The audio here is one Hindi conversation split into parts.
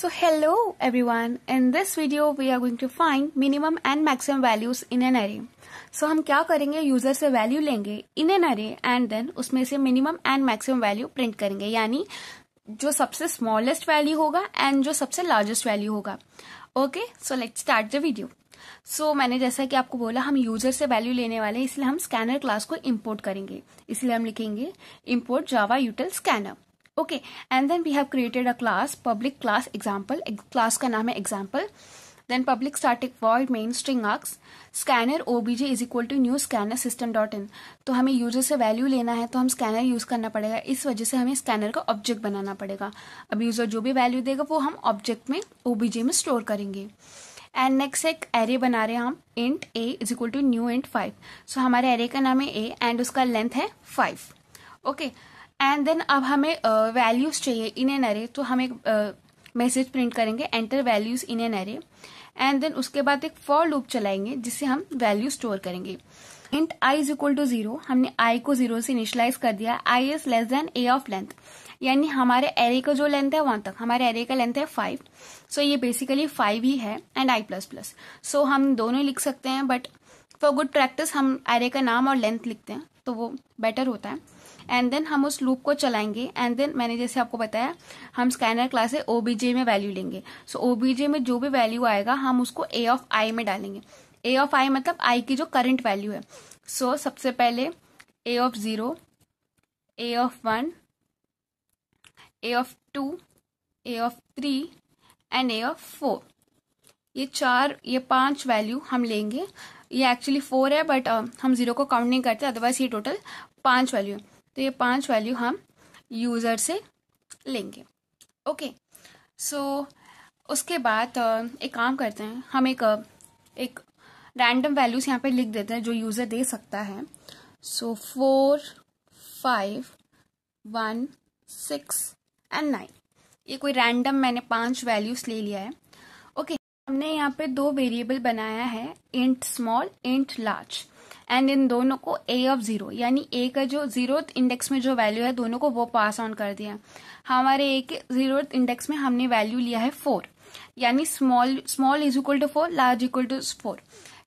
So hello everyone, in this video we are going to find minimum and maximum values in an array. So हम क्या करेंगे, यूजर से वैल्यू लेंगे इन एन अरे एंड देन उसमें से minimum and maximum value print करेंगे, यानी जो सबसे स्मॉलेस्ट वैल्यू होगा एंड जो सबसे लार्जेस्ट वैल्यू होगा. Okay, so let's start the video. So मैंने जैसा कि आपको बोला हम यूजर से वैल्यू लेने वाले हैं, इसलिए हम स्कैनर क्लास को इंपोर्ट करेंगे. इसलिए हम लिखेंगे import Java util scanner. Okay, and then we have created a class, public class example. Class का नाम है example. Then public static void main string args scanner OBJ is equal to new scanner system dot in. तो हमें यूजर से वैल्यू लेना है तो हम स्कैनर यूज करना पड़ेगा, इस वजह से हमें स्कैनर का ऑब्जेक्ट बनाना पड़ेगा. अब यूजर जो भी वैल्यू देगा वो हम ऑब्जेक्ट में ओबीजे में स्टोर करेंगे. एंड नेक्स्ट एक एरे बना रहे हैं हम, int a is equal to new int 5. So हमारे एरे का नाम है ए एंड उसका लेंथ है 5. ओके, एंड देन अब हमें वैल्यूज चाहिए इन एन एरे, तो हम एक मैसेज प्रिंट करेंगे enter values in an array. And then उसके बाद एक फॉर लूप चलाएंगे जिससे हम वैल्यू स्टोर करेंगे. Int I is equal to 0, हमने आई को 0 से इनिशियलाइज कर दिया. I is less than A of length, यानी हमारे एरे का जो लेंथ है वहां तक, हमारे एरे का लेंथ है 5. सो ये बेसिकली 5 ही है एंड आई प्लस प्लस. सो हम दोनों लिख सकते हैं, बट फॉर गुड प्रैक्टिस हम एरे का नाम और लेंथ लिखते हैं तो वो बेटर होता है. एंड देन हम उस लूप को चलाएंगे एंड देन मैंने जैसे आपको बताया हम स्कैनर क्लास से ओबीजे में वैल्यू लेंगे. सो ओबीजे में जो भी वैल्यू आएगा हम उसको ए ऑफ आई में डालेंगे. ए ऑफ आई मतलब आई की जो करंट वैल्यू है. सो सबसे पहले A of 0, A of 1, A of 2, A of 3 and A of 4. ये 5 वैल्यू हम लेंगे. ये एक्चुअली 4 है बट हम 0 को काउंट नहीं करते, अदरवाइज ये टोटल 5 वैल्यू है. तो ये 5 वैल्यू हम यूजर से लेंगे. ओके, सो उसके बाद एक काम करते हैं, हम एक रैंडम वैल्यूज यहाँ पे लिख देते हैं जो यूजर दे सकता है. सो 4, 5, 1, 6 एंड 9. ये कोई रैंडम मैंने 5 वैल्यूज ले लिया है. ओके, हमने यहाँ पे 2 वेरिएबल बनाया है, int small int large. And in दोनों को ए ऑफ 0, यानी ए का जो 0th इंडेक्स में जो वैल्यू है दोनों को वो पास ऑन कर दिया. हमारे ए के 0th इंडेक्स में हमने वैल्यू लिया है 4, यानी small is equal to 4, large equal to 4.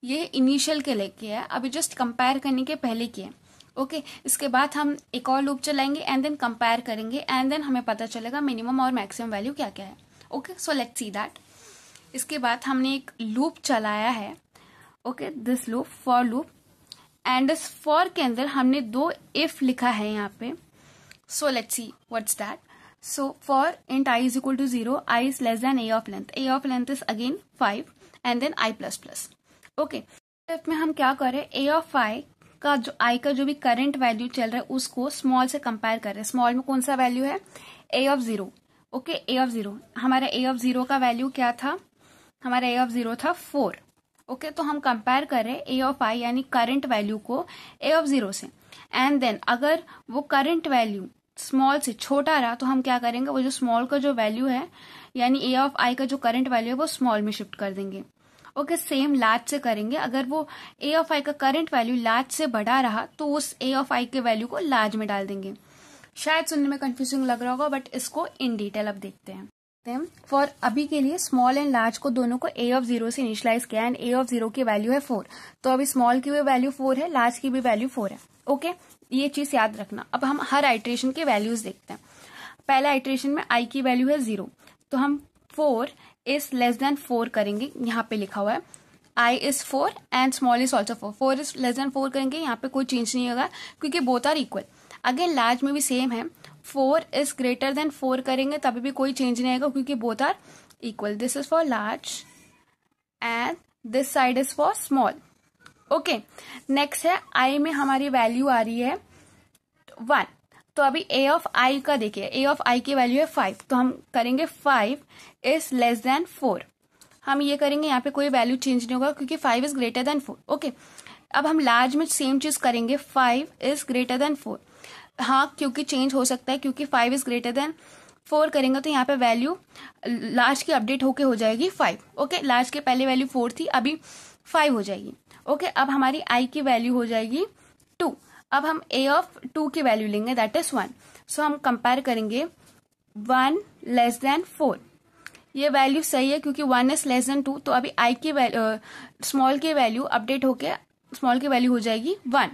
ये इनिशियल के लेके है, अभी जस्ट कंपेयर करने के पहले की है. ओके, इसके बाद हम एक और लूप चलाएंगे एंड देन कंपेयर करेंगे एंड देन हमें पता चलेगा मिनिमम और मैक्सिमम वैल्यू क्या क्या है. Okay, so let's see that. इसके बाद हमने एक लूप चलाया है. Okay, this loop for loop, and इस फॉर के अंदर हमने 2 इफ लिखा है यहाँ पे. So let's see what's that. So for int I is equal to 0, i is less than A of length, a of length is again 5 and then i plus plus. Okay, if में हम क्या करें, ए ऑफ आई का जो भी करंट वैल्यू चल रहा है उसको स्मॉल से कंपेयर कर रहे हैं. स्मॉल में कौन सा वैल्यू है, ए ऑफ 0. ओके, ए ऑफ 0, हमारा ए ऑफ 0 का वैल्यू क्या था, हमारा ए ऑफ 0 था 4. ओके, तो हम कंपेयर कर रहे हैं ए ऑफ आई यानी करंट वैल्यू को ए ऑफ 0 से. एंड देन अगर वो करंट वैल्यू स्मॉल से छोटा रहा तो हम क्या करेंगे, वो जो स्मॉल का जो वैल्यू है यानी ए ऑफ आई का जो करंट वैल्यू है वो स्मॉल में शिफ्ट कर देंगे. ओके, सेम लार्ज से करेंगे. अगर वो ए ऑफ आई का करंट वैल्यू लार्ज से बड़ा रहा तो उस ए ऑफ आई के वैल्यू को लार्ज में डाल देंगे. शायद सुनने में कंफ्यूजिंग लग रहा होगा बट इसको इन डिटेल अब देखते हैं. फॉर अभी के लिए स्मॉल एंड लार्ज को दोनों को ए ऑफ 0 से इनिशियलाइज किया एंड ए ऑफ 0 की वैल्यू है 4. तो अभी स्मॉल की भी वैल्यू 4 है, लार्ज की भी वैल्यू 4 है. ओके, ये चीज याद रखना. अब हम हर आइट्रेशन के वैल्यूज देखते हैं. पहला आइट्रेशन में आई की वैल्यू है 0, तो हम 4 इज लेस देन 4 करेंगे. यहाँ पे लिखा हुआ है I is 4 and small is also 4. 4 is less than 4 करेंगे, यहाँ पे कोई चेंज नहीं होगा क्योंकि both are equal. Again large में भी सेम है, 4 इज ग्रेटर देन 4 करेंगे तभी भी कोई चेंज नहीं आएगा क्योंकि both are equal. This is for large and this side is for small. Okay, next है आई में हमारी वैल्यू आ रही है 1. तो अभी ए ऑफ आई का देखिए, ए ऑफ आई की वैल्यू है 5, तो हम करेंगे 5 इज लेस देन 4. हम ये करेंगे, यहाँ पे कोई वैल्यू चेंज नहीं होगा क्योंकि 5 इज ग्रेटर देन 4. ओके, अब हम लार्ज में सेम चीज करेंगे, 5 इज ग्रेटर देन 4. हाँ, क्योंकि चेंज हो सकता है क्योंकि 5 इज ग्रेटर देन 4 करेंगे तो यहाँ पे वैल्यू लार्ज की अपडेट होके हो जाएगी 5. ओके, लार्ज के पहले वैल्यू 4 थी, अभी 5 हो जाएगी. ओके, अब हमारी आई की वैल्यू हो जाएगी 2. अब हम ए ऑफ 2 की वैल्यू लेंगे दैट इज 1. सो हम कंपेयर करेंगे 1 लेस देन 4, ये वैल्यू सही है क्योंकि 1 इज लेस देन 2, तो अभी आई की स्मॉल की वैल्यू अपडेट होके स्मॉल की वैल्यू हो जाएगी 1।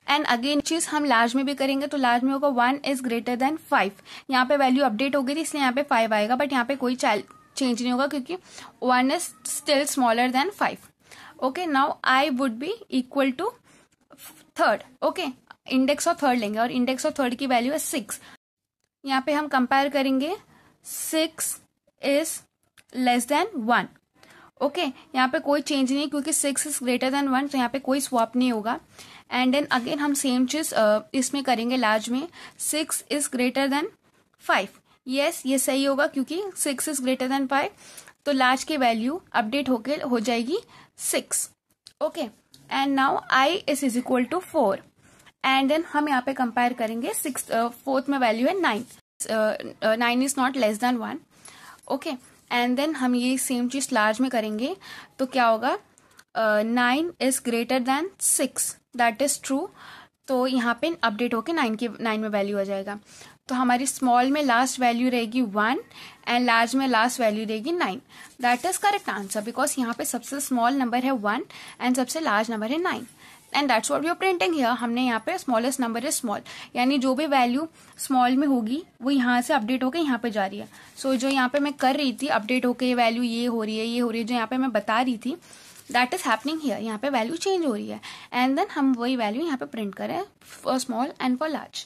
एंड अगेन चीज हम लार्ज में भी करेंगे, तो लार्ज में होगा 1 इज ग्रेटर देन 5। यहाँ पे वैल्यू अपडेट हो गई थी इसलिए यहाँ पे 5 आएगा, बट यहाँ पे कोई चेंज नहीं होगा क्योंकि 1 is still smaller than 5। Okay, now i would be equal to third. Okay, index of third लेंगे और इंडेक्स ऑफ थर्ड की वैल्यू है 6। यहाँ पे हम कंपेयर करेंगे 6 इज लेस देन 1। ओके, यहाँ पे कोई चेंज नहीं क्योंकि 6 इज ग्रेटर देन 1, तो यहाँ पे कोई स्वैप नहीं होगा। एंड देन अगेन हम सेम चीज इसमें करेंगे लार्ज में, 6 इज ग्रेटर देन 5। यस, ये सही होगा क्योंकि 6 इज ग्रेटर देन 5, तो लार्ज की वैल्यू अपडेट होके हो जाएगी 6। Okay, and now i is equal to 4। And then हम यहाँ पे कंपेयर करेंगे 4th में वैल्यू है 9। 9 is not less than 1। Okay, and then हम ये सेम चीज लार्ज में करेंगे, तो क्या होगा 9 is greater than 6, that is true. तो यहाँ पे अपडेट होके 9 में वैल्यू आ जाएगा। तो हमारी स्मॉल में लास्ट वैल्यू रहेगी 1 एंड लार्ज में लास्ट वैल्यू रहेगी 9। That is correct answer because यहाँ पे सबसे स्मॉल नंबर है 1 एंड सबसे लार्ज नंबर है 9। And that's what we are printing here. हमने यहाँ पे स्मॉलेस्ट नंबर इज स्मॉल, यानी जो भी वैल्यू स्मॉल में होगी वो यहाँ से अपडेट होकर यहाँ पे जा रही है। सो जो यहाँ पे मैं कर रही थी अपडेट होकर ये वैल्यू ये हो रही है, ये हो रही है, जो यहाँ पे मैं बता रही थी दैट इज हैपनिंग हियर। यहाँ पे वैल्यू चेंज हो रही है एंड देन हम वही वैल्यू यहाँ पे प्रिंट करें for small and for large.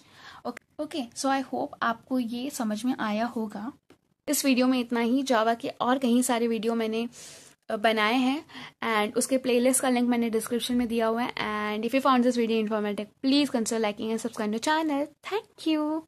Okay, so I hope आपको ये समझ में आया होगा। इस वीडियो में इतना ही। जावा के और कहीं सारे वीडियो मैंने बनाए हैं एंड उसके प्लेलिस्ट का लिंक मैंने डिस्क्रिप्शन में दिया हुआ है। And if you found this video informative please consider liking and subscribe to channel. Thank you.